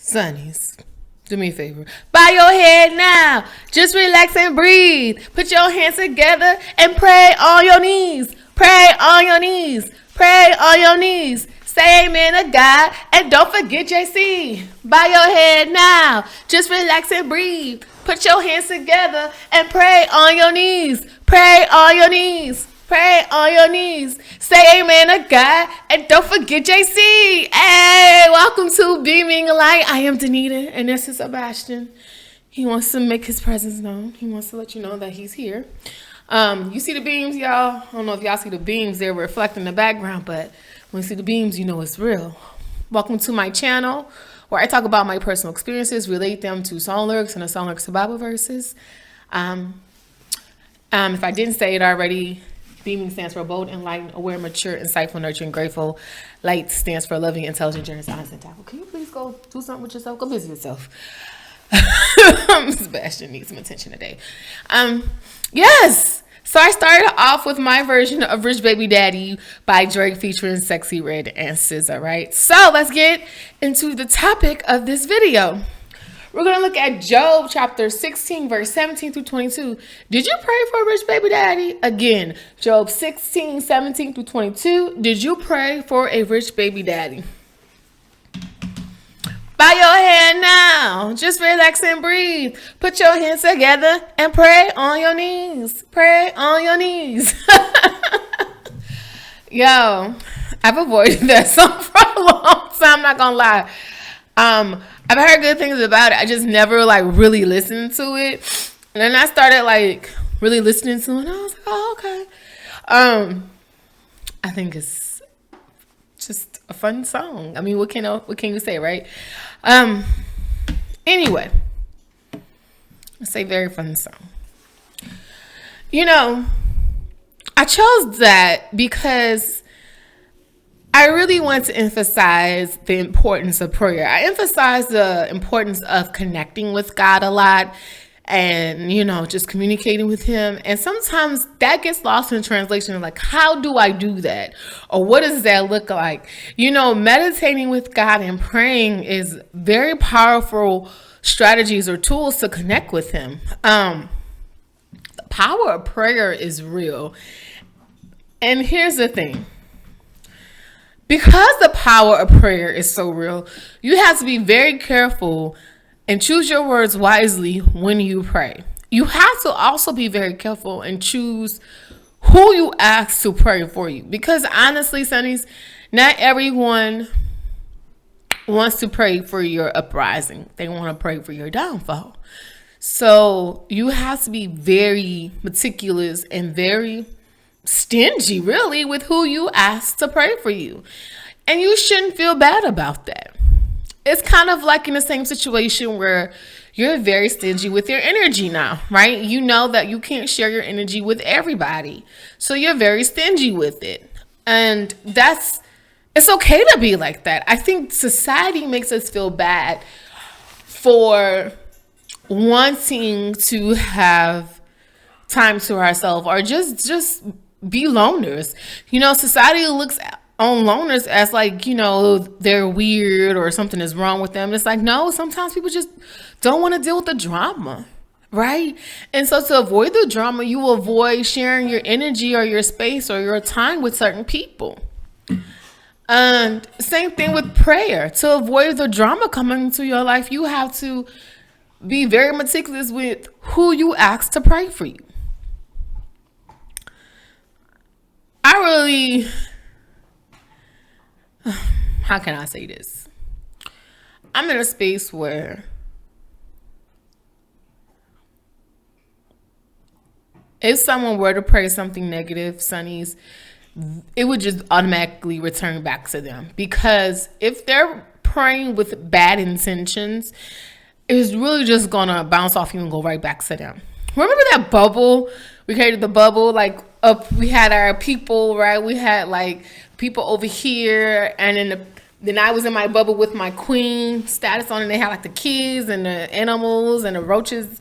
Sunnies, do me a favor. Bow your head now. Just relax and breathe. Put your hands together and pray on your knees. Pray on your knees. Pray on your knees. Say amen to God. And don't forget JC. Bow your head now. Just relax and breathe. Put your hands together and pray on your knees. Pray on your knees. Pray on your knees. Say amen to God. And don't forget JC. Hey, welcome to Beaming Light. I am Danita and this is Sebastian. He wants to make his presence known. He wants to let you know that he's here. You see the beams, y'all? I don't know if y'all see the beams. They're reflecting the background, but when you see the beams, you know it's real. Welcome to my channel where I talk about my personal experiences, relate them to song lyrics and the song lyrics to Bible verses. If I didn't say it already, Beaming stands for bold, enlightened, aware, mature, insightful, nurturing, grateful. Light stands for loving, intelligent, generous, honest, and tactful. Can you please go do something with yourself? Go busy yourself. Sebastian needs some attention today. Yes. So I started off with my version of Rich Baby Daddy by Drake featuring Sexyy, Red, and SZA, right? So let's get into the topic of this video. We're going to look at Job chapter 16, verse 17 through 22. Did you pray for a rich baby daddy? Again, Job 16, 17 through 22. Did you pray for a rich baby daddy? Bow your head now. Just relax and breathe. Put your hands together and pray on your knees. Pray on your knees. Yo, I've avoided that song for a long time. I'm not going to lie. I've heard good things about it. I just never really listened to it. And then I started really listening to it and I was like, oh, okay. I think it's just a fun song. I mean, what can you say, right? Anyway, it's a very fun song. You know, I chose that because I really want to emphasize the importance of prayer. I emphasize the importance of connecting with God a lot and, just communicating with him. And sometimes that gets lost in translation. Like, how do I do that? Or what does that look like? Meditating with God and praying is very powerful strategies or tools to connect with him. The power of prayer is real. And here's the thing. Because the power of prayer is so real, you have to be very careful and choose your words wisely when you pray. You have to also be very careful and choose who you ask to pray for you. Because honestly, Sunnies, not everyone wants to pray for your uprising. They want to pray for your downfall. So you have to be very meticulous and very stingy, really, with who you ask to pray for you. And you shouldn't feel bad about that. It's kind of like in the same situation where you're very stingy with your energy now, right? You know that you can't share your energy with everybody. So you're very stingy with it. And it's okay to be like that. I think society makes us feel bad for wanting to have time to ourselves or just be loners. Society looks on loners as they're weird or something is wrong with them. It's like, no, sometimes people just don't want to deal with the drama, right? And so to avoid the drama, you will avoid sharing your energy or your space or your time with certain people. And same thing with prayer. To avoid the drama coming into your life, you have to be very meticulous with who you ask to pray for you. How can I say this? I'm in a space where if someone were to pray something negative, Sunnies, it would just automatically return back to them. Because if they're praying with bad intentions, it's really just gonna bounce off you and go right back to them. Remember that bubble? We created the bubble, we had our people, right? We had people over here, and then I was in my bubble with my queen status on, and they had the kids and the animals and the roaches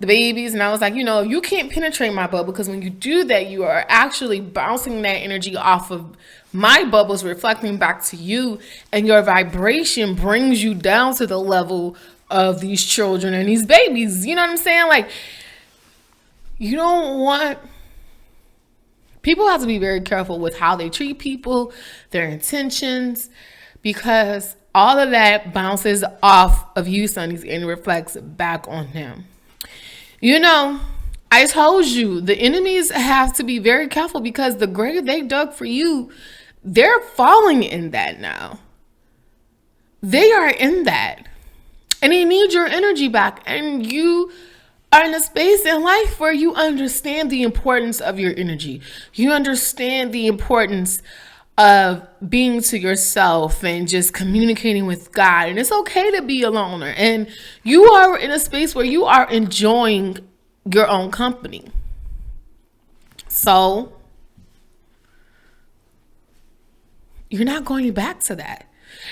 the babies, and I was like, you can't penetrate my bubble, because when you do that, you are actually bouncing that energy off of my bubbles, reflecting back to you, and your vibration brings you down to the level of these children and these babies. You know what I'm saying? Like, you don't want... People have to be very careful with how they treat people, their intentions, because all of that bounces off of you, Sunnies, and reflects back on them. I told you, the enemies have to be very careful, because the grave they dug for you, they're falling in that now. They are in that. And they need your energy back. And you are in a space in life where you understand the importance of your energy. You understand the importance of being to yourself and just communicating with God. And it's okay to be a loner. And you are in a space where you are enjoying your own company. So you're not going back to that.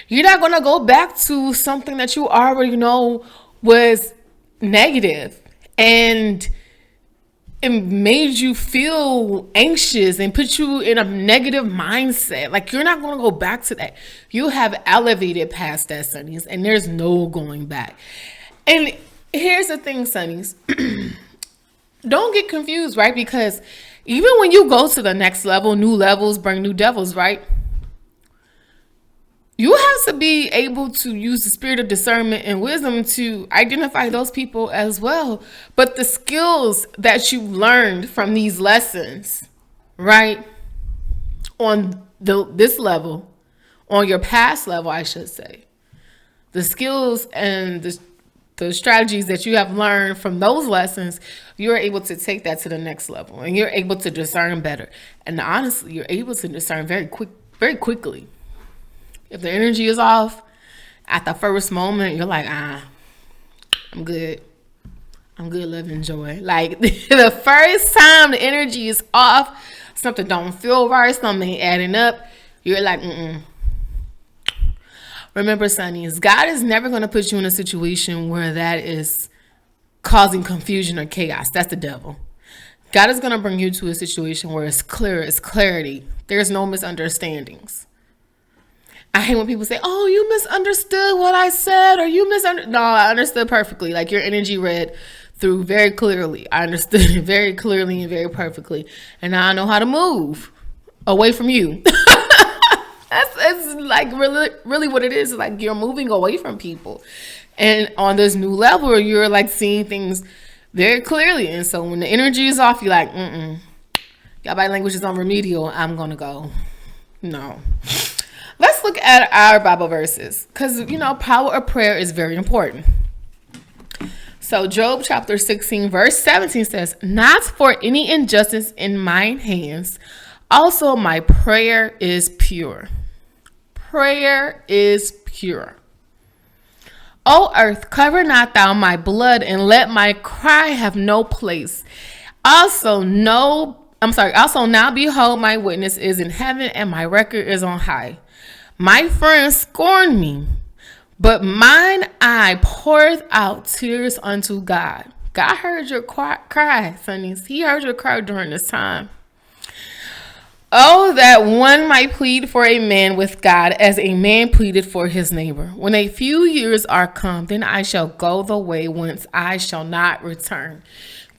You're not going to go back to something that you already know was negative and it made you feel anxious and put you in a negative mindset. Like, you're not going to go back to that. You have elevated past that, Sunnies, and there's no going back. And here's the thing, Sunnies. Don't get confused, right? Because even when you go to the next level, new levels bring new devils, right? You have to be able to use the spirit of discernment and wisdom to identify those people as well. But the skills that you learned from these lessons, right, on this level, on your past level, I should say, the skills and the strategies that you have learned from those lessons, you're able to take that to the next level, and you're able to discern better. And honestly, you're able to discern very quickly. If the energy is off at the first moment, you're like, I'm good. I'm good, love, and joy. Like, the first time the energy is off, something don't feel right, something ain't adding up, you're like, Remember, Sunnies, God is never going to put you in a situation where that is causing confusion or chaos. That's the devil. God is going to bring you to a situation where it's clear, it's clarity. There's no misunderstandings. I hate when people say, oh, you misunderstood what I said, or you misunderstood. No, I understood perfectly. Like, your energy read through very clearly. I understood it very clearly and very perfectly. And now I know how to move away from you. That's like really what it is. Like, you're moving away from people. And on this new level, you're like seeing things very clearly. And so when the energy is off, you're like, y'all body language is on remedial. I'm going to go. No. Let's look at our Bible verses, because, power of prayer is very important. So Job chapter 16, verse 17 says, not for any injustice in mine hands. Also, my prayer is pure. Prayer is pure. O earth, cover not thou my blood, and let my cry have no place. Also now behold, my witness is in heaven, and my record is on high. My friends scorn me, but mine eye poureth out tears unto God. God heard your cry, Sunnies. He heard your cry during this time. Oh, that one might plead for a man with God as a man pleaded for his neighbor. When a few years are come, then I shall go the way whence I shall not return.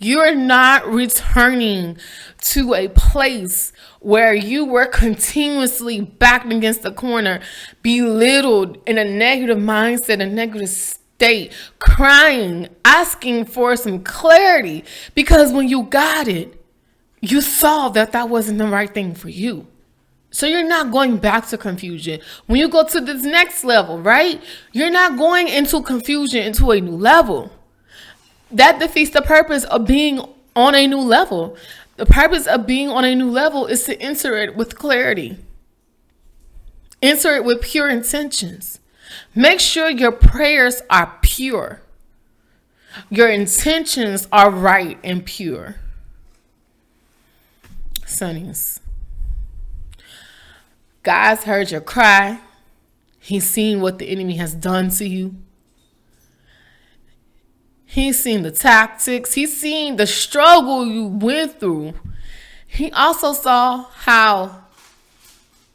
You're not returning to a place where you were continuously backed against the corner, belittled, in a negative mindset, a negative state, crying, asking for some clarity, because when you got it, you saw that that wasn't the right thing for you. So you're not going back to confusion. When you go to this next level, right? You're not going into confusion into a new level. That defeats the purpose of being on a new level. The purpose of being on a new level is to enter it with clarity. Enter it with pure intentions. Make sure your prayers are pure. Your intentions are right and pure. Sunnies, God's heard your cry. He's seen what the enemy has done to you. He's seen the tactics. He's seen the struggle you went through. He also saw how,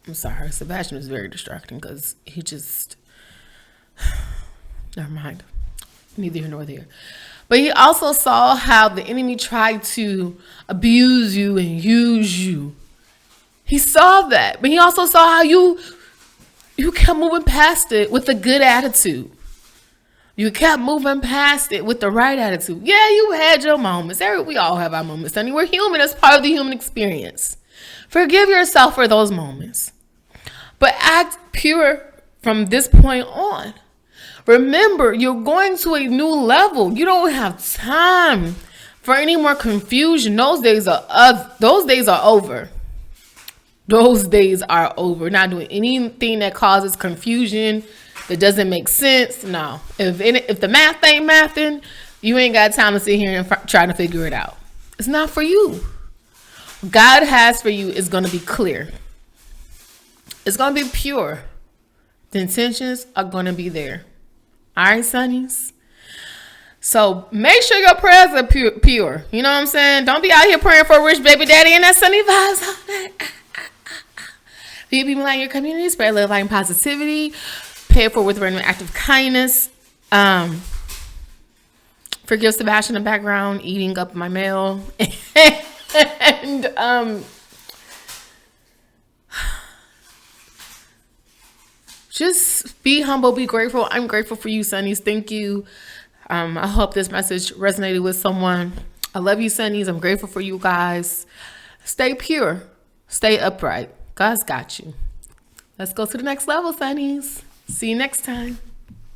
I'm sorry, Sebastian was very distracting because he just, never mind. Neither here nor there. But he also saw how the enemy tried to abuse you and use you. He saw that. But he also saw how you kept moving past it with a good attitude. You kept moving past it with the right attitude. Yeah, you had your moments. We all have our moments, honey. We're human. It's part of the human experience. Forgive yourself for those moments. But act pure from this point on. Remember, you're going to a new level. You don't have time for any more confusion. Those days are over. Those days are over. Not doing anything that causes confusion, that doesn't make sense. No. If the math ain't mathing, you ain't got time to sit here and try to figure it out. It's not for you. What God has for you is going to be clear. It's going to be pure. The intentions are going to be there. All right, Sunnies? So make sure your prayers are pure. You know what I'm saying? Don't be out here praying for a rich baby daddy and that Sunny vibes. Be people like your community, spread love, light, and positivity. Pay it forward with random act of kindness. Forgive Sebastian in the background eating up my mail. And just be humble, be grateful. I'm grateful for you, Sunnies. Thank you. I hope this message resonated with someone. I love you, Sunnies. I'm grateful for you guys. Stay pure. Stay upright. God's got you. Let's go to the next level, Sunnies. See you next time.